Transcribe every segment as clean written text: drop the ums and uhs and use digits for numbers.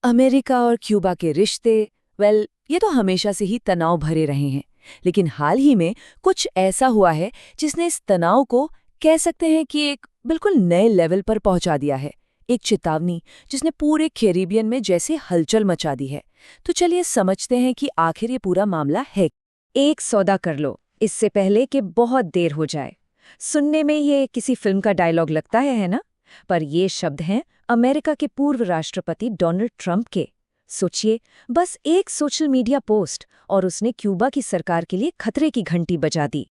America और Cuba के रिश्ते, ये तो हमेशा से ही तनाव भरे रहे हैं। लेकिन हाल ही में कुछ ऐसा हुआ है जिसने इस तनाव को, कह सकते हैं कि एक बिल्कुल नए लेवल पर पहुंचा दिया है। एक चेतावनी जिसने पूरे कैरिबियन में जैसे हलचल मचा दी है। तो चलिए समझते हैं कि आखिर ये पूरा मामला है। एक सौदा कर लो, इससे पहले कि बहुत देर हो जाए। सुनने में ये किसी फिल्म का डायलॉग लगता है ना? पर ये शब्द हैं अमेरिका के पूर्व राष्ट्रपति डोनाल्ड ट्रंप के। सोचिए, बस एक सोशल मीडिया पोस्ट और उसने क्यूबा की सरकार के लिए खतरे की घंटी बजा दी।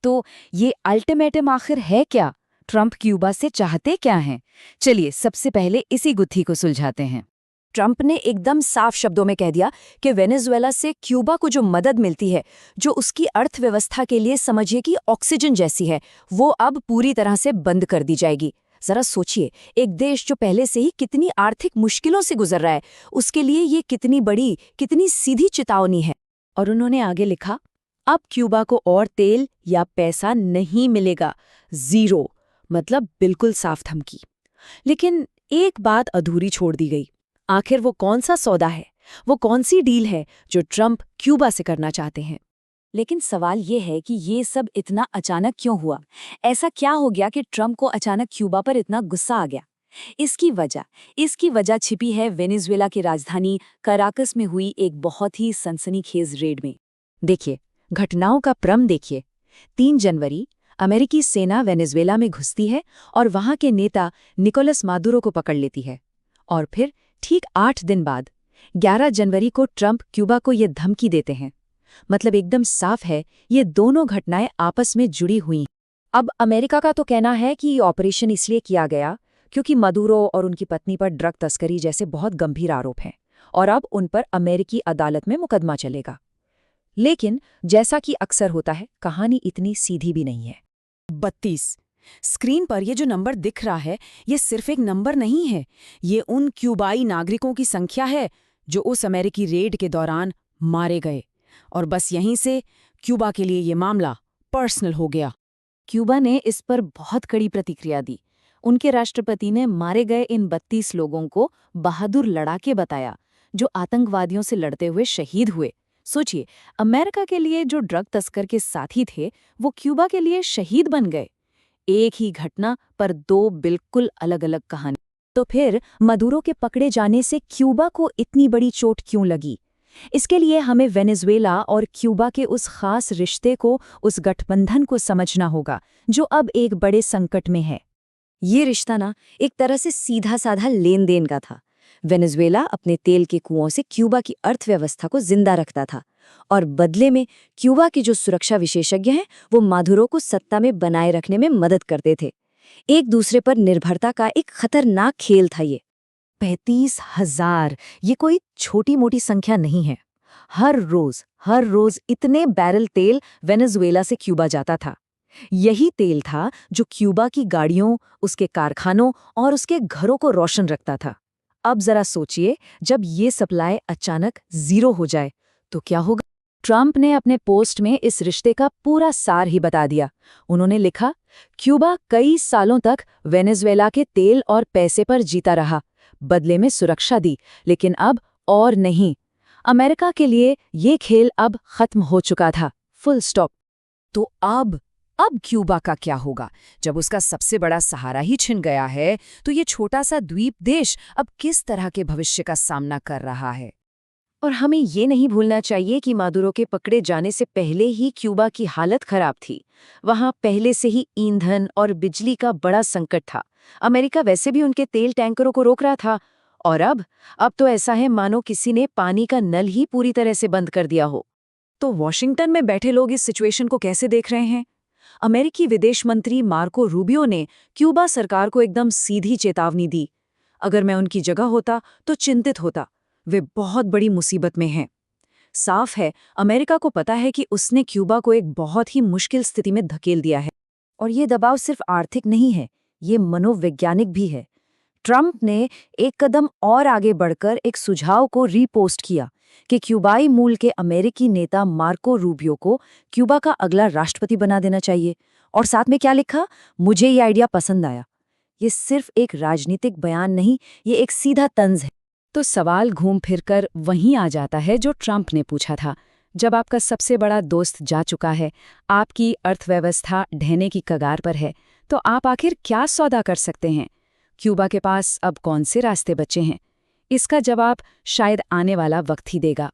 तो ये अल्टीमेटम आखिर है क्या? ट्रंप क्यूबा से चाहते क्या हैं? चलिए सबसे पहले इसी गुत्थी को सुलझाते हैं। ट्रंप ने एकदम साफ शब्दों में कह दिया कि वेनेजुएला से क्यूबा को जो मदद मिलती है, जो उसकी अर्थव्यवस्था के लिए समझिए कि ऑक्सीजन जैसी है, वो अब पूरी तरह से बंद कर दी जाएगी। जरा सोचिए, एक देश जो पहले से ही कितनी आर्थिक मुश्किलों से गुजर रहा है, उसके लिए ये कितनी बड़ी, कितनी सीधी चेतावनी है। और उन्होंने आगे लिखा, अब क्यूबा को और तेल या पैसा नहीं मिलेगा। जीरो, मतलब बिल्कुल साफ धमकी। लेकिन एक बात अधूरी छोड़ दी गई। आखिर वो कौन सा सौदा है, वो कौन सी डील है जो ट्रंप क्यूबा से करना चाहते हैं? लेकिन सवाल ये है कि ये सब इतना अचानक क्यों हुआ? ऐसा क्या हो गया कि ट्रंप को अचानक क्यूबा पर इतना गुस्सा आ गया? इसकी वजह छिपी है वेनेजुएला की राजधानी कराकस में हुई एक बहुत ही सनसनीखेज रेड में। देखिए, घटनाओं का क्रम देखिए। 3 जनवरी अमेरिकी सेना वेनेजुएला में घुसती है और वहां के नेता निकोलस मादुरो को पकड़ लेती है। और फिर ठीक 8 दिन बाद 11 जनवरी को ट्रंप क्यूबा को ये धमकी देते हैं। मतलब एकदम साफ है, ये दोनों घटनाएं आपस में जुड़ी हुई। अब अमेरिका का तो कहना है कि ये ऑपरेशन इसलिए किया गया क्योंकि मदुरो और उनकी पत्नी पर ड्रग तस्करी जैसे बहुत गंभीर आरोप हैं और अब उन पर अमेरिकी अदालत में मुकदमा चलेगा। लेकिन जैसा कि अक्सर होता है, कहानी इतनी सीधी भी नहीं है। 32। स्क्रीन पर ये जो नंबर दिख रहा है, ये सिर्फ एक नंबर नहीं है। ये उन क्यूबाई नागरिकों की संख्या है जो उस अमेरिकी रेड के दौरान मारे गए। और बस यहीं से क्यूबा के लिए ये मामला पर्सनल हो गया। क्यूबा ने इस पर बहुत कड़ी प्रतिक्रिया दी। उनके राष्ट्रपति ने मारे गए इन 32 लोगों को बहादुर लड़ाके बताया, जो आतंकवादियों से लड़ते हुए शहीद हुए। सोचिए, अमेरिका के लिए जो ड्रग तस्कर के साथी थे, वो क्यूबा के लिए शहीद बन गए। एक ही घटना पर 2 बिल्कुल अलग-अलग कहानी। तो फिर मदुरो के पकड़े जाने से क्यूबा को इतनी बड़ी चोट क्यों लगी? इसके लिए हमें वेनेजुएला और क्यूबा के उस खास रिश्ते को, उस गठबंधन को समझना होगा जो अब एक बड़े संकट में है। ये रिश्ता ना एक तरह से सीधा-साधा लेन-देन का था। वेनेजुएला अपने तेल के कुओं से क्यूबा की अर्थव्यवस्था को जिंदा रखता था और बदले में क्यूबा के जो सुरक्षा विशेषज्ञ हैं, वो मादुरो को सत्ता में बनाए रखने में मदद करते थे। एक दूसरे पर निर्भरता का एक खतरनाक खेल था ये। 35,000, ये कोई छोटी मोटी संख्या नहीं है। हर रोज इतने बैरल तेल वेनेजुएला से क्यूबा जाता था। यही तेल था जो क्यूबा की गाड़ियों, उसके कारखानों और उसके घरों को रोशन रखता था। अब जरा सोचिए, जब ये सप्लाई अचानक जीरो हो जाए तो क्या होगा? ट्रंप ने अपने पोस्ट में इस रिश्ते का पूरा सार ही बता दिया। उन्होंने लिखा, क्यूबा कई सालों तक वेनेजुएला के तेल और पैसे पर जीता रहा, बदले में सुरक्षा दी, लेकिन अब और नहीं। अमेरिका के लिए ये खेल अब खत्म हो चुका था, फुल स्टॉप। तो अब क्यूबा का क्या होगा? जब उसका सबसे बड़ा सहारा ही छिन गया है, तो ये छोटा सा द्वीप देश अब किस तरह के भविष्य का सामना कर रहा है? और हमें ये नहीं भूलना चाहिए कि मादुरो के पकड़े जाने से पहले ही क्यूबा की हालत खराब थी। वहां पहले से ही ईंधन और बिजली का बड़ा संकट था। अमेरिका वैसे भी उनके तेल टैंकरों को रोक रहा था। और अब तो ऐसा है मानो किसी ने पानी का नल ही पूरी तरह से बंद कर दिया हो। तो वॉशिंगटन में बैठे लोग इस सिचुएशन को कैसे देख रहे हैं? अमेरिकी विदेश मंत्री मार्को रूबियो ने क्यूबा सरकार को एकदम सीधी चेतावनी दी। अगर मैं उनकी जगह होता तो चिंतित होता, वे बहुत बड़ी मुसीबत में हैं। साफ है, अमेरिका को पता है कि उसने क्यूबा को एक बहुत ही मुश्किल स्थिति में धकेल दिया है। और ये दबाव सिर्फ आर्थिक नहीं है, ये मनोवैज्ञानिक भी है। ट्रंप ने एक कदम और आगे बढ़कर एक सुझाव को रीपोस्ट किया कि क्यूबाई मूल के अमेरिकी नेता मार्को रूबियो को क्यूबा का अगला राष्ट्रपति बना देना चाहिए। और साथ में क्या लिखा? मुझे ये आइडिया पसंद आया। ये सिर्फ एक राजनीतिक बयान नहीं, ये एक सीधा तंज है। तो सवाल घूम फिरकर वहीं आ जाता है जो ट्रंप ने पूछा था। जब आपका सबसे बड़ा दोस्त जा चुका है, आपकी अर्थव्यवस्था ढहने की कगार पर है, तो आप आखिर क्या सौदा कर सकते हैं? क्यूबा के पास अब कौन से रास्ते बचे हैं? इसका जवाब शायद आने वाला वक्त ही देगा।